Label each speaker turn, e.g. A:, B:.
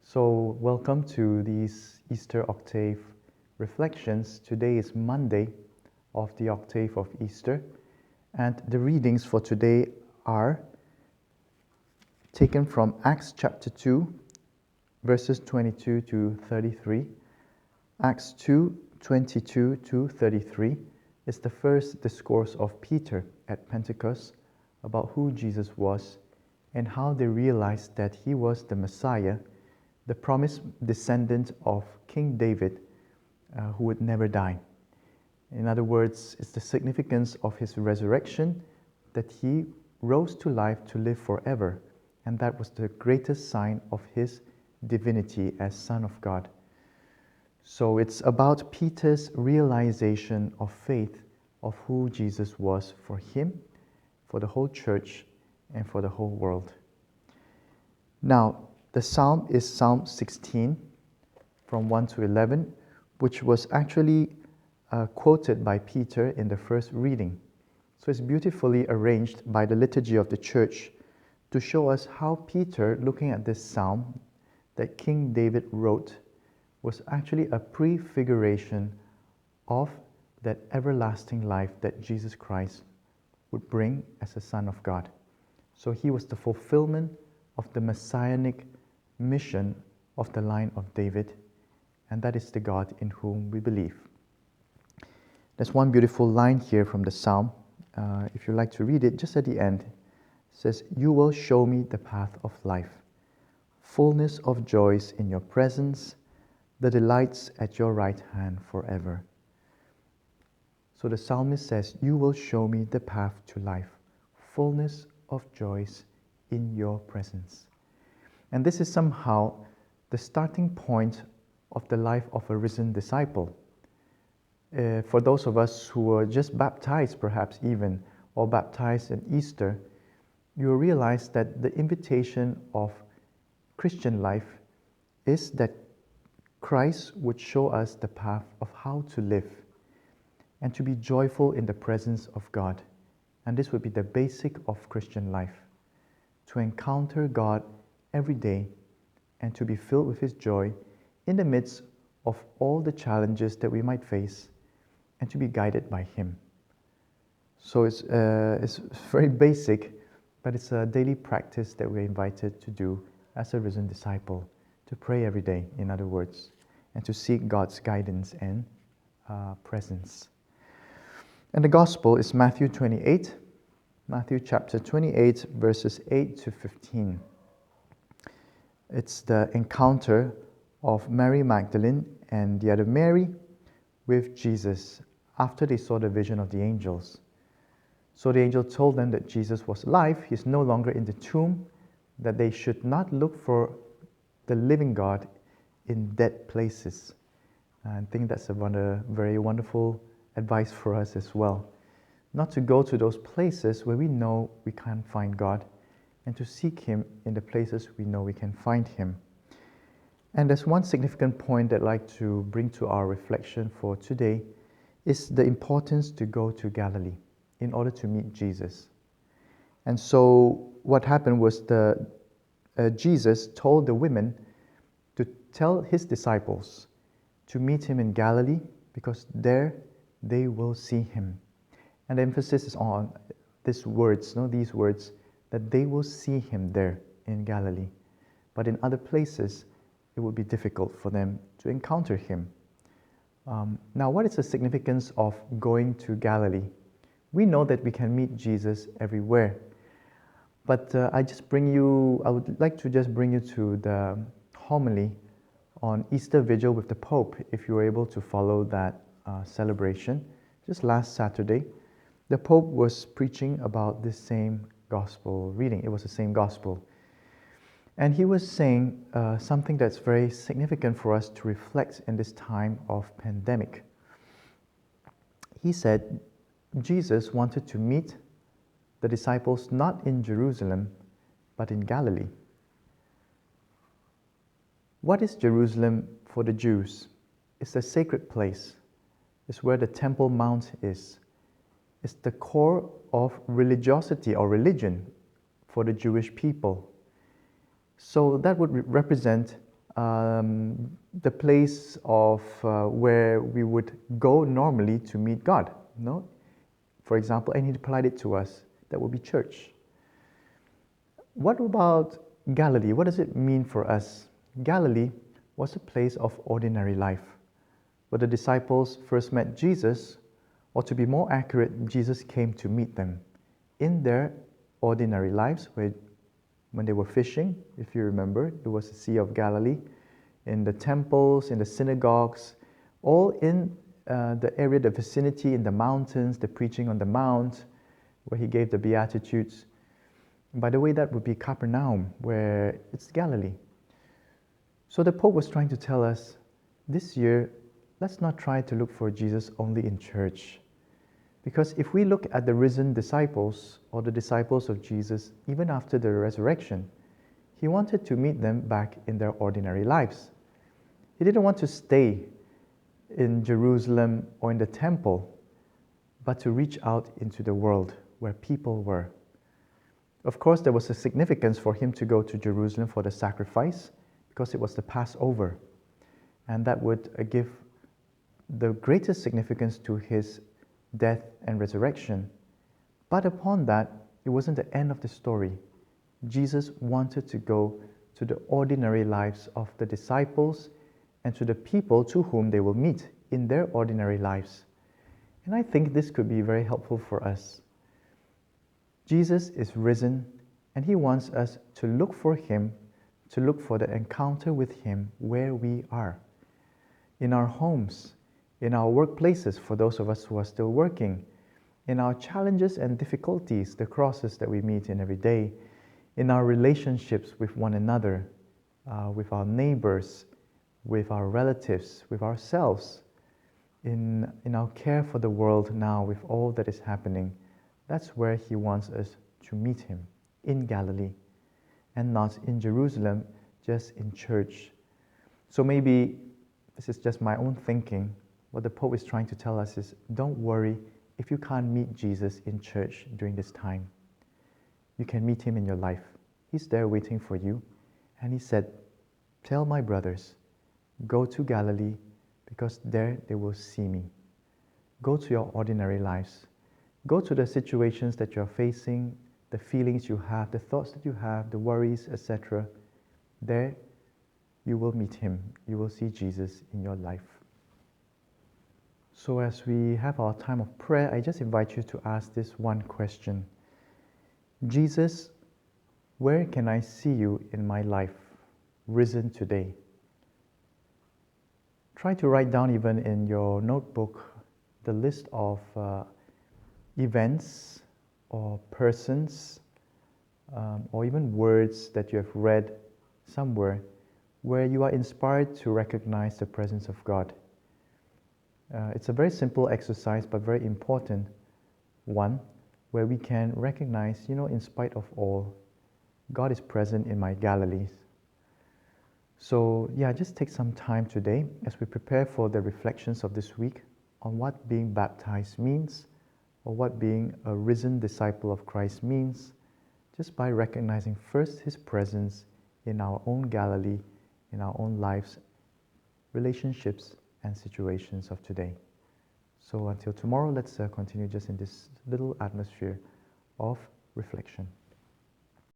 A: So, welcome to these Easter Octave reflections. Today is Monday of the Octave of Easter, and the readings for today are taken from Acts chapter 2, verses 22 to 33. Acts 2, 22 to 33 is the first discourse of Peter at Pentecost about who Jesus was and how they realized that he was the Messiah, the promised descendant of King David, who would never die. In other words, it's the significance of his resurrection, that he rose to life to live forever, and that was the greatest sign of his divinity as Son of God. So it's about Peter's realization of faith of who Jesus was for him, for the whole church, and for the whole world. Now, the psalm is Psalm 16, from 1 to 11, which was actually quoted by Peter in the first reading. So it's beautifully arranged by the liturgy of the church to show us how Peter, looking at this psalm that King David wrote, was actually a prefiguration of that everlasting life that Jesus Christ would bring as a Son of God. So he was the fulfillment of the messianic mission of the line of David, and that is the God in whom we believe. There's one beautiful line here from the psalm. If you'd like to read it, just at the end, it says, "You will show me the path of life, fullness of joys in your presence, the delights at your right hand forever." So the psalmist says, "You will show me the path to life, fullness of joys in your presence." And this is somehow the starting point of the life of a risen disciple. For those of us who were just baptized, perhaps even, or baptized at Easter, you will realize that the invitation of Christian life is that Christ would show us the path of how to live and to be joyful in the presence of God. And this would be the basic of Christian life, to encounter God every day and to be filled with His joy in the midst of all the challenges that we might face and to be guided by Him. So it's very basic, but it's a daily practice that we're invited to do as a risen disciple, to pray every day, in other words, and to seek God's guidance and presence. And the Gospel is Matthew chapter 28, verses 8 to 15. It's the encounter of Mary Magdalene and the other Mary with Jesus after they saw the vision of the angels. So the angel told them that Jesus was alive, He's no longer in the tomb, that they should not look for the living God in dead places. I think that's a very wonderful advice for us as well. Not to go to those places where we know we can't find God, and to seek Him in the places we know we can find Him. And there's one significant point that I'd like to bring to our reflection for today, is the importance to go to Galilee in order to meet Jesus. And so what happened was Jesus told the women to tell His disciples to meet Him in Galilee, because there they will see Him. And the emphasis is on these words, that they will see Him there in Galilee. But in other places, it would be difficult for them to encounter Him. Now, what is the significance of going to Galilee? We know that we can meet Jesus everywhere. But I would like to just bring you to the homily on Easter Vigil with the Pope, if you were able to follow that celebration. Just last Saturday, the Pope was preaching about this same gospel reading. It was the same gospel. And he was saying something that's very significant for us to reflect in this time of pandemic. He said Jesus wanted to meet the disciples not in Jerusalem, but in Galilee. What is Jerusalem for the Jews? It's a sacred place. It's where the Temple Mount is. It's the core of religiosity or religion for the Jewish people. So that would represent the place of where we would go normally to meet God. No? For example, and he applied it to us. That would be church. What about Galilee? What does it mean for us? Galilee was a place of ordinary life, where the disciples first met Jesus, or to be more accurate, Jesus came to meet them in their ordinary lives, when they were fishing, if you remember, there was the Sea of Galilee, in the temples, in the synagogues, all in the area, the vicinity, in the mountains, the preaching on the mount, where he gave the Beatitudes. And by the way, that would be Capernaum, where it's Galilee. So the Pope was trying to tell us, this year, let's not try to look for Jesus only in church. Because if we look at the risen disciples, or the disciples of Jesus, even after the resurrection, he wanted to meet them back in their ordinary lives. He didn't want to stay in Jerusalem or in the temple, but to reach out into the world where people were. Of course, there was a significance for him to go to Jerusalem for the sacrifice, because it was the Passover. And that would give the greatest significance to his death and resurrection. But upon that, it wasn't the end of the story. Jesus wanted to go to the ordinary lives of the disciples and to the people to whom they will meet in their ordinary lives. And I think this could be very helpful for us. Jesus is risen, and he wants us to look for him, to look for the encounter with him where we are. In our homes, in our workplaces, for those of us who are still working, in our challenges and difficulties, the crosses that we meet in every day, in our relationships with one another, with our neighbors, with our relatives, with ourselves, in our care for the world now with all that is happening. That's where he wants us to meet him, in Galilee, and not in Jerusalem, just in church. So maybe this is just my own thinking. What the Pope is trying to tell us is, don't worry if you can't meet Jesus in church during this time. You can meet him in your life. He's there waiting for you. And he said, tell my brothers, go to Galilee, because there they will see me. Go to your ordinary lives. Go to the situations that you're facing, the feelings you have, the thoughts that you have, the worries, etc. There you will meet him. You will see Jesus in your life. So as we have our time of prayer, I just invite you to ask this one question. Jesus, where can I see you in my life, risen today? Try to write down even in your notebook the list of events or persons or even words that you have read somewhere where you are inspired to recognize the presence of God. It's a very simple exercise, but very important one, where we can recognize, in spite of all, God is present in my Galilees. So just take some time today as we prepare for the reflections of this week on what being baptized means, or what being a risen disciple of Christ means, just by recognizing first his presence in our own Galilee, in our own lives, relationships, and situations of today. So until tomorrow, let's continue just in this little atmosphere of reflection.